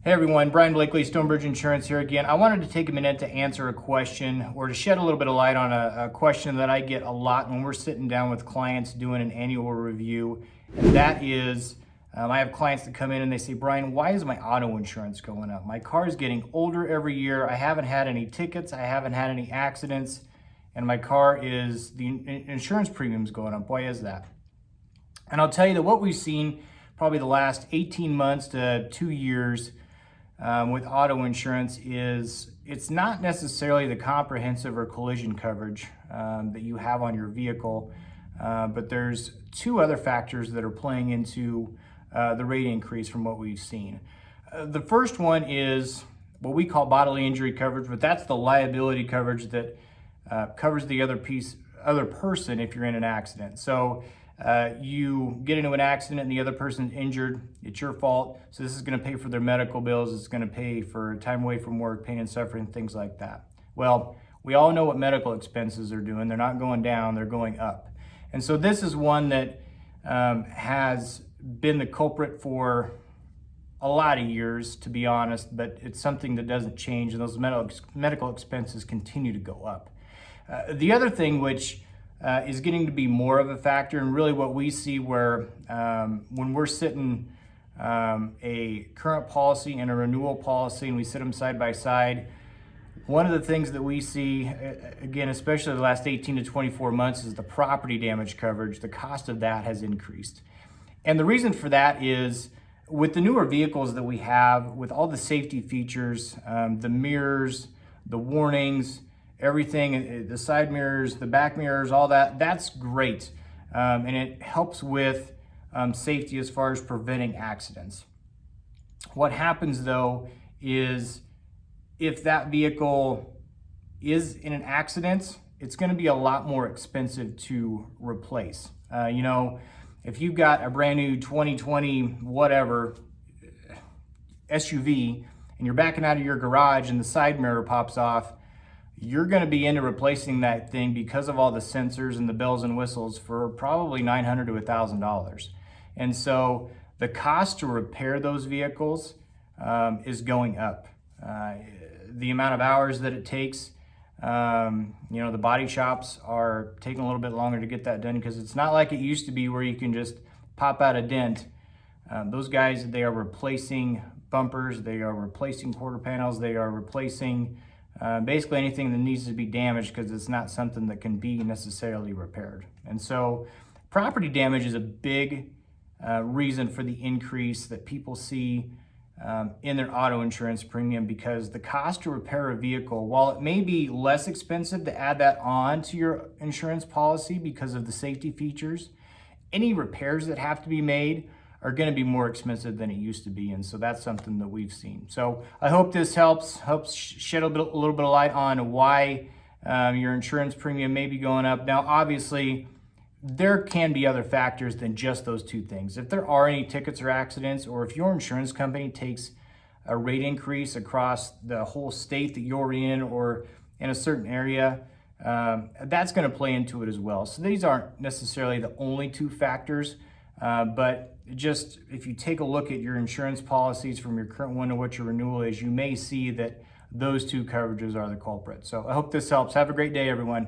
Hey everyone, Brian Blakely, Stonebridge Insurance here again. I wanted to take a minute to answer a question or to shed a little bit of light on a question that I get a lot when we're sitting down with clients doing an annual review. And that is, I have clients that come in and they say, Brian, why is my auto insurance going up? My car is getting older every year. I haven't had any tickets. I haven't had any accidents. And my car is, the insurance premium's going up. Why is that? And I'll tell you that what we've seen probably the last 18 months to 2 years with auto insurance is it's not necessarily the comprehensive or collision coverage that you have on your vehicle, but there's two other factors that are playing into the rate increase from what we've seen. The first one is what we call bodily injury coverage, but that's the liability coverage that covers the other person if you're in an accident. So you get into an accident and the other person's injured, it's your fault. So this is going to pay for their medical bills. It's going to pay for time away from work, pain and suffering, things like that. Well, we all know what medical expenses are doing. They're not going down, they're going up. And so this is one that has been the culprit for a lot of years, to be honest, but it's something that doesn't change, and those medical expenses continue to go up. The other thing which is getting to be more of a factor, and really what we see where when we're sitting a current policy and a renewal policy and we sit them side by side, one of the things that we see, again, especially the last 18 to 24 months, is the property damage coverage. The cost of that has increased. And the reason for that is with the newer vehicles that we have, with all the safety features, the mirrors, the warnings, everything, the side mirrors, the back mirrors, all that, that's great. And it helps with safety as far as preventing accidents. What happens though is if that vehicle is in an accident, it's going to be a lot more expensive to replace. If you've got a brand new 2020 whatever SUV and you're backing out of your garage and the side mirror pops off, you're going to be into replacing that thing because of all the sensors and the bells and whistles for probably $900 to $1,000. And so the cost to repair those vehicles is going up. The amount of hours that it takes, the body shops are taking a little bit longer to get that done because it's not like it used to be where you can just pop out a dent. Those guys, they are replacing bumpers, they are replacing quarter panels, they are replacing basically anything that needs to be damaged because it's not something that can be necessarily repaired. And so property damage is a big reason for the increase that people see in their auto insurance premium, because the cost to repair a vehicle, while it may be less expensive to add that on to your insurance policy because of the safety features, any repairs that have to be made are going to be more expensive than it used to be. And so that's something that we've seen. So I hope this helps shed a little bit of light on why your insurance premium may be going up. Now, obviously, there can be other factors than just those two things. If there are any tickets or accidents, or if your insurance company takes a rate increase across the whole state that you're in or in a certain area, that's going to play into it as well. So these aren't necessarily the only two factors, but just if you take a look at your insurance policies from your current one to what your renewal is, you may see that those two coverages are the culprit. So I hope this helps. Have a great day, everyone.